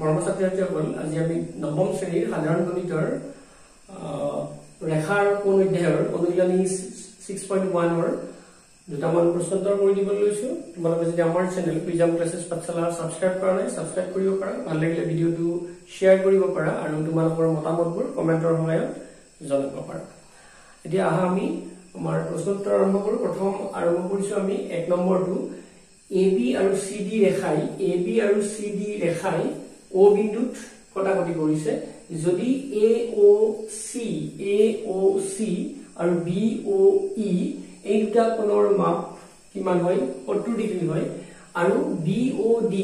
মৰমৰ ছাত্ৰী-ছাত্ৰীসকল, আজি আমি নৱম শ্ৰেণীৰ সাধাৰণ গণিতৰ ৰেখাৰ কোণ অধ্যায়ৰ অনুশীলনী 6.1 দুটামান প্ৰশ্নোত্তৰ কৰি দিবলৈ লৈছো। তোমালোকে যদি আমাৰ চেনেল প্ৰিজাম ক্লাছেছ পাঠশালা সাবস্ক্ৰাইব কৰা নাই, সাবস্ক্ৰাইব কৰিব পাৰা। ভাল লাগিলে ভিডিঅ'টো শ্বেয়াৰ কৰিব পাৰা আৰু তোমালোকৰ মতামতবোৰ কমেন্টৰ সহায়ত জনাব পাৰা। এতিয়া আহা আমি আমাৰ প্ৰশ্নোত্তৰ আৰম্ভ কৰো। প্ৰথম আৰম্ভ কৰিছো আমি 1 নম্বৰটো AB আৰু CD ৰেখাই O বিন্দুত কটাকটি কৰিছে। যদি AOC আৰু BOE এই দুটা কোণৰ মাপ কিমান হয় 70 ডিগ্ৰী হয় আৰু BOD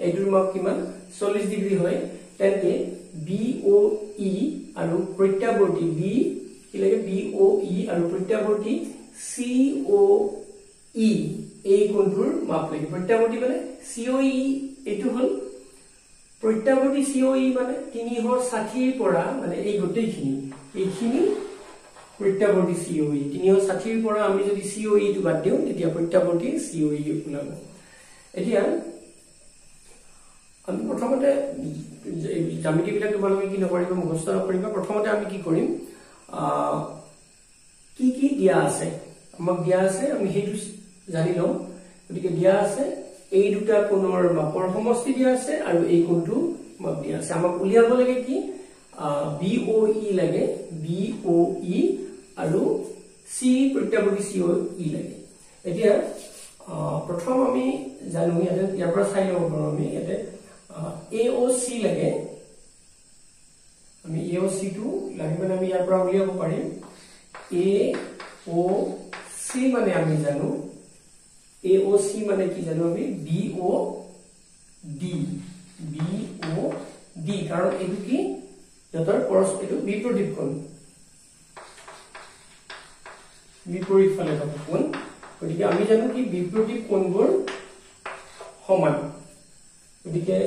এইটোৰ মাপ কিমান 40 ডিগ্ৰী হয়, তেন্তে BOE আৰু প্ৰত্যাৱৰ্তী BOE আৰু প্ৰত্যাৱৰ্তী COE এই কোণটোৰ মাপ লাগে। প্ৰত্যাৱৰ্তী মানে COE এইটো হল প্ৰত্যাৱৰ্তী COE মানে 360 পৰা মানে এই গোটেইখিনি এইখিনি প্ৰত্যাৱৰ্তী COE 360 পৰা আমি যদি COE টো বাদ দিও তেতিয়া প্ৰত্যাৱৰ্তী COE ওলাব। এতিয়া আমি প্ৰথমতে জ্যামিতি বিলাক তোমালোকে কি নকৰিবা মুখস্থ নকৰিবা। প্ৰথমতে আমি কি কৰিম কি দিয়া আছে আমাক দিয়া আছে আমি সেইটো জানি লম। গতিকে দিয়া আছে এই দুটা কোণৰ মাপৰ সমষ্টি দিয়া আছে আৰু এই কোণটো মাপ দিয়া আছে। আমাক উলিয়াব লাগে কি BOE লাগে, BOE আৰু C প্ৰত্যাৱৰ্তী COE লাগে। এতিয়া প্ৰথম আমি জানো ইয়াৰ পৰা চাই লব পাৰো আমি ইয়াতে AOC লাগে। আমি AOC টো লাগে মানে আমি ইয়াৰ পৰা উলিয়াব পাৰিম। AOC মানে আমি জানো AOC মানে কি জানো আমি BOD কাৰণ এইটো কি যতৰ এইটো বিপৰীত কোণ, বিপৰীত ফালে থকা কোণ। গতিকে আমি জানো কি বিপৰীত কোণবোৰ সমান। গতিকে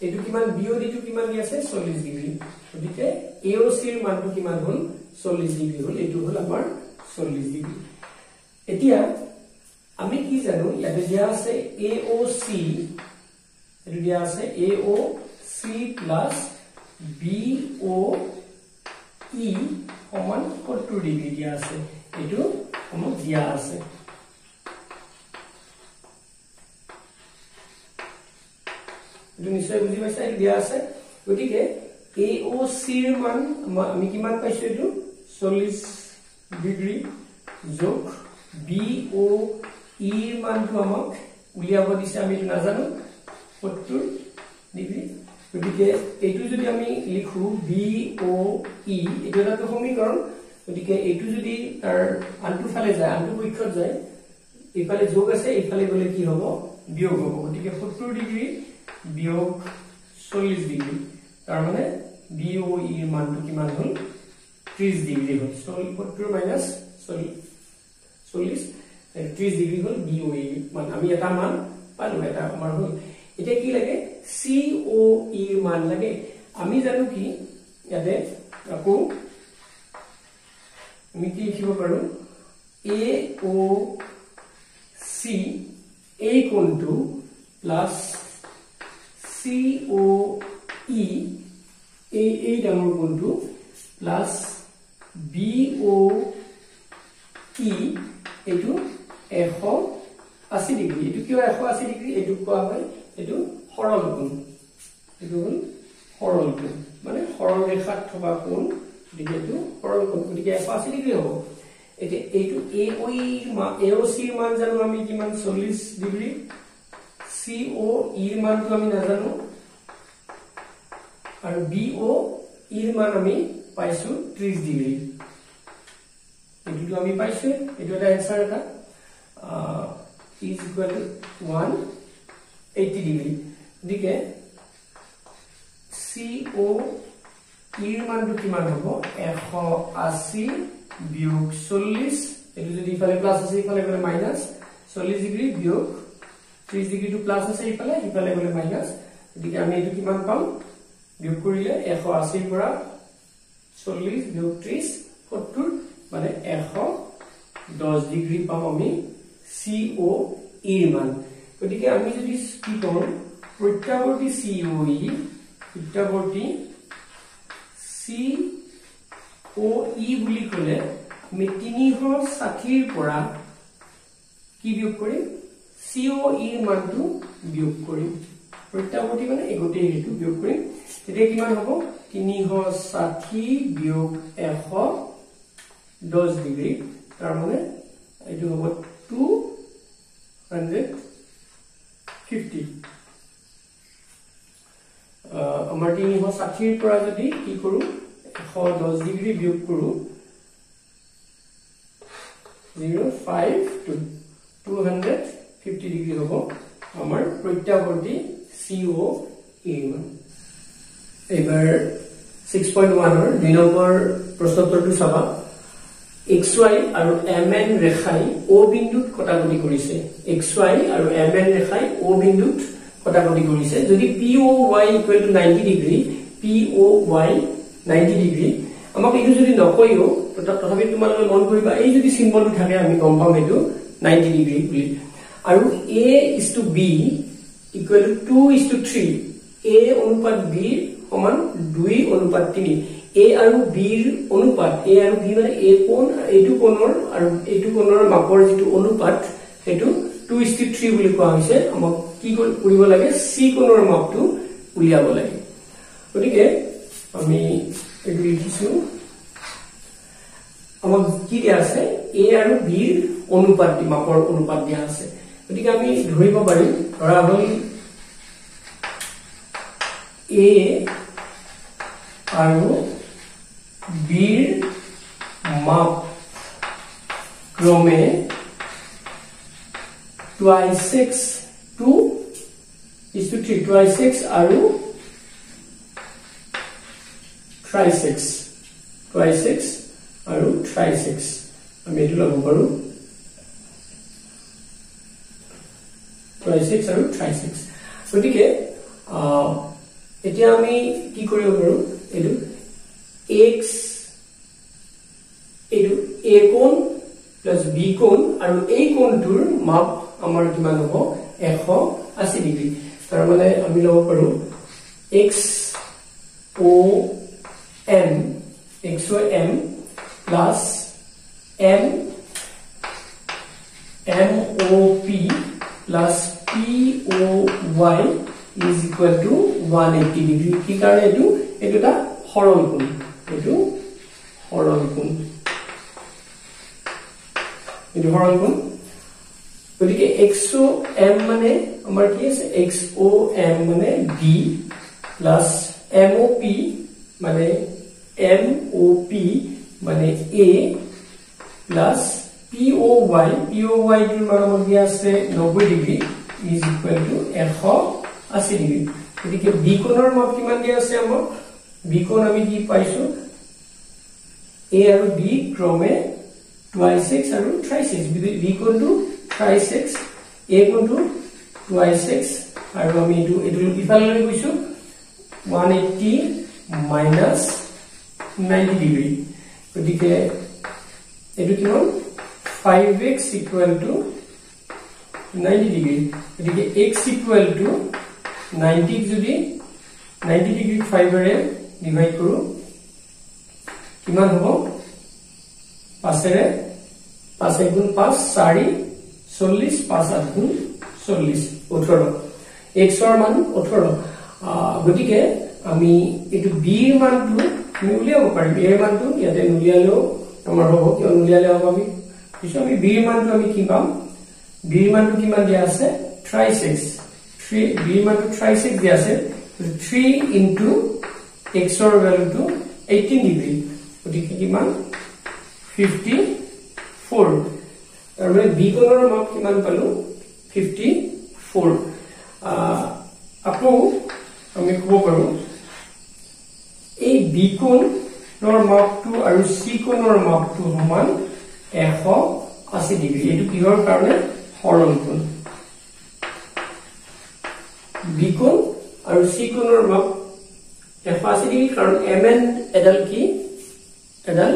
এইটো কিমান BOD টো কিমান দি আছে 40 ডিগ্ৰী। গতিকে AOC ৰ মানটো কিমান হল 40 ডিগ্ৰী হল। এইটো হল আমাৰ 40 ডিগ্ৰী। এতিয়া আমি কি জানো ইয়াতে দিয়া আছে AOC, এটো দিয়া আছে AOC প্লাস BOE সমান 70 ডিগ্ৰী দিয়া আছে। এটো আমাক দিয়া আছে। এটো নিশ্চয় বুজি পাইছা এটো দিয়া আছে। গতিকে AOC ৰ মান আমি কিমান পাইছো এটো 40 ডিগ্ৰী যোগ BOE ৰ মানটো আমাক উলিয়াব দিছে, আমি এটো নাজানো 70 ডিগ্ৰী। গতিকে এইটো যদি আমি লিখো BOE এটো এটা সমীকৰণ। গতিকে এইটো যদি তাৰ আনটো ফালে যায়, আনটো পক্ষত যায়, ইফালে যোগ আছে ইফালে গলে কি হ'ব বিয়োগ হ'ব। গতিকে 70 ডিগ্ৰী বিয়োগ 40 ডিগ্ৰী তাৰ মানে BOE ৰ মানটো কিমান হল 30 ডিগ্ৰী হল। 70 মাইনাস 40 30 ডিগ্ৰী হল BOE মান। আমি এটা মান পালো, এটা আমাৰ হল। এতিয়া কি লাগে COE ৰ মান লাগে। আমি জানো কি ইয়াতে আকৌ আমি কি লিখিব পাৰো AOC এই কোণটো প্লাস COE এই ডাঙৰ কোণটো প্লাস BOE এইটো 180 ডিগ্ৰী। এইটো কিয় 180 ডিগ্ৰী এইটো কোৱা হয় এইটো সৰল কোণ। এইটো হল সৰল কোণ মানে সৰল ৰেখাত থকা কোণ। গতিকে এইটো সৰল কোণ। গতিকে 180 ডিগ্ৰী হ'ব। এতিয়া এইটো AOC ৰ মান জানো আমি কিমান 40 ডিগ্ৰী। COE ৰ মানটো আমি নাজানো আৰু BOE ৰ মান আমি পাইছো 30 ডিগ্ৰী। এইটো আমি পাইছো, এইটো এটা এনসাৰ এটা is equal to 180 ডিগ্ৰী। গতিকে COE ৰ মানটো কিমান হ'ব 180 বিয়োগ 40। এইটো যদি ইফালে প্লাস আছে ইফালে গলে মাইনাস 40 ডিগ্ৰী বিয়োগ 30 ডিগ্ৰী টু প্লাস আছে ইফালে গলে মাইনাস। গতিকে আমি এইটো কিমান পাম বিয়োগ কৰিলে 180 পৰা 40 বিয়োগ 30 70 মানে 110 ডিগ্ৰী পাম আমি COE ৰ মান। গতিকে আমি যদি কি কৰো প্ৰত্যাৱৰ্তী COE প্ৰত্যাৱৰ্তী COE বুলি ক'লে আমি 360 ৰ পৰা কি বিয়োগ কৰিম COE ৰ মানটো বিয়োগ কৰিম প্ৰত্যাৱৰ্তী মানে এগতে হেতু বিয়োগ কৰিম তেতিয়া কিমান হ'ব 360 বিয়োগ 110 ডিগ্ৰী তাৰ মানে এইটো হ'ব 250 আমাৰ 360 ৰ পৰা যদি কি কৰো 110 ডিগ্ৰী বিয়োগ কৰো 052 250 ডিগ্ৰী হ'ব আমাৰ প্ৰত্যাৱৰ্তী COE মান এবাৰ 6.1 ৰ 2 নম্বৰ প্ৰশ্নোত্তৰটো চাবা XY আৰু MN ৰেখাই O বিন্দুত কটাকটি কৰিছে XY আৰু MN ৰেখাই O বিন্দুত কটাকটি কৰিছে যদি POY 90 ডিগ্ৰী POY 90 ডিগ্ৰী আমাক এইটো যদি নকয়ও তথাপি তোমালোকে মন কৰিবা এই যদি সিম্বলটো থাকে আমি গম পাম এইটো 90 ডিগ্ৰী বুলি আৰু A:B = 2:3 A অনুপাত B সমান 2:3 A আৰু B ৰ অনুপাত A আৰু B মানে A কোণ এইটো কোণৰ আৰু এইটো কোণৰ মাপৰ যেটো অনুপাত এটো 2:3 বুলি কোৱা হৈছে আমাক কি কৰিব লাগে C কোণৰ মাপটো উলিয়াব লাগে গতিকে আমি এটো লিখিছো আমাক কি দিয়া আছে A আৰু B ৰ অনুপাত মাপৰ অনুপাত দিয়া আছে গতিকে আমি ধৰিব পাৰিম ধৰা হ'ল A আৰু B ৰ মাপ ক্ৰমে 2:6 2:3 2:6 আৰু 3:6 2:6 আৰু 3:6 আমি এটো লব পাৰো 2:6 আৰু 3:6 গতিকে এতিয়া আমি কি কৰিব পাৰো এটো x এটো A কোণ প্লাস B কোণ আৰু এই কোণটোৰ মাপ আমাৰ কিমান হ'ব 180 ডিগ্ৰী তাৰ মানে আমি লব পাৰো XOM plus MOP plus POY is equal to 180 degree কি কাৰণে এটো এটা সৰল কোণ এটো সৰল কোণ গতিকে XOM মানে আমাৰ কি আছে XOM মানে B plus MOP মানে MOP মানে A plus POY টোৰ মান আমাৰ কি আছে 90 degree is equal to 180 degree গতিকে B কোণৰ মাপ কিমান দিয়া আছে আমাৰ B কোণ আমি কি পাইছো A আৰু B ক্ৰমে 2:6 আৰু 3:6 B কোণটো 3:6 A কোণটো 2:6 আৰু আমি এটো ইফালে লৈ গৈছো 180 minus 90 ডিগ্ৰী গতিকে এটো কিমান 5x equal to 90 ডিগ্ৰী গতিকে x equal to 90 যদি 90 ডিগ্ৰী 5 ৰে ডিভাইড কৰো কিমান হ'ব 5 ৰে 5 গুণ 5 4 40 5 8 গুণ 40 18 x ৰ মান 18 গতিকে আমি এটো b ৰ মানটো উলিয়াব পাৰিম a ৰ মানটো ইয়াতে উলিয়ালেও আমাৰ হ'ব কি উলিয়ালে হ'ব আমি কিছু আমি b ৰ মানটো আমি কি পাম b ৰ মানটো কিমান দিয়া আছে 3:6 b ৰ মানটো 3:6 দিয়া আছে 3 into x ৰ ভ্যালুটো 18 ডিগ্ৰী গতিকে কিমান 54 আৰু b কোণৰ মাপ কিমান পালো 54 আকৌ আমি ক'ব পাৰো এই b কোণৰ মাপটো আৰু c কোণৰ মাপটো সমান 180 ডিগ্ৰী এটো কিহৰ কাৰণে সৰল কোণ b কোণ আৰু c কোণৰ মাপ 180 ডিগ্ৰী কাৰণ mn এডাল কি এডাল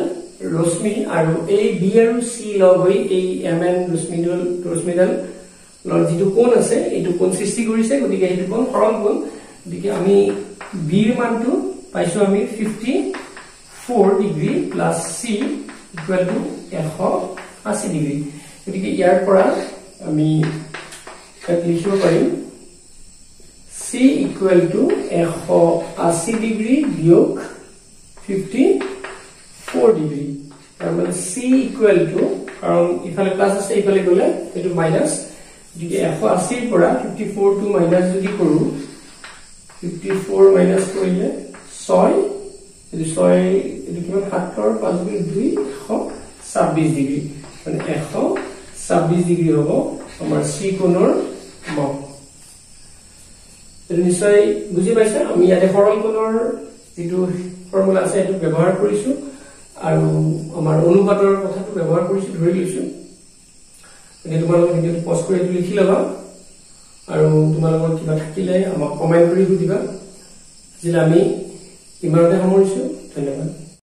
ৰশ্মি আৰু এই b আৰু c লগ হৈ এই mn ৰশ্মিডাল যিটো কোণ আছে এইটো কোণ সৃষ্টি কৰিছে গতিকে এইটো কোণ সৰল কোণ গতিকে আমি b ৰ মানটো পাইছো আমি 54 degree plus c equal to 180 degree গতিকে ইয়াৰ পৰা আমি লিখিব পাৰিম c ইকুৱেল টু 180 ডিগ্ৰী বিয়োগ 54 ডিগ্ৰী তাৰ মানে c ইকুৱেল টু কাৰণ ইফালে প্লাস আছে ইফালে গলে এটো মাইনাস গতিকে 180 ৰ পৰা 54 টু মাইনাস যদি কৰো 54 মাইনাস কৰিলে 6 এটো 6 এটো কিমান 7 ৰ 5 গুণ 2 126 ডিগ্ৰী মানে 126 ডিগ্ৰী হ'ব আমাৰ c কোণৰ মান এটো নিশ্চয় বুজি পাইছা আমি ইয়াতে সৰল কোণৰ যেটো ফৰ্মুলা আছে এটো ব্যৱহাৰ কৰিছো আৰু আমাৰ অনুপাতৰ কথাটো ব্যৱহাৰ কৰিছো ধৰি লৈছো এতিয়া তোমালোকে ভিডিওটো পজ কৰি এটো লিখি লবা আৰু তোমালোকৰ কিবা থাকিলে আমাক কমেন্ট কৰি দিবা যে আমি ইমানতে সামৰিছো ধন্যবাদ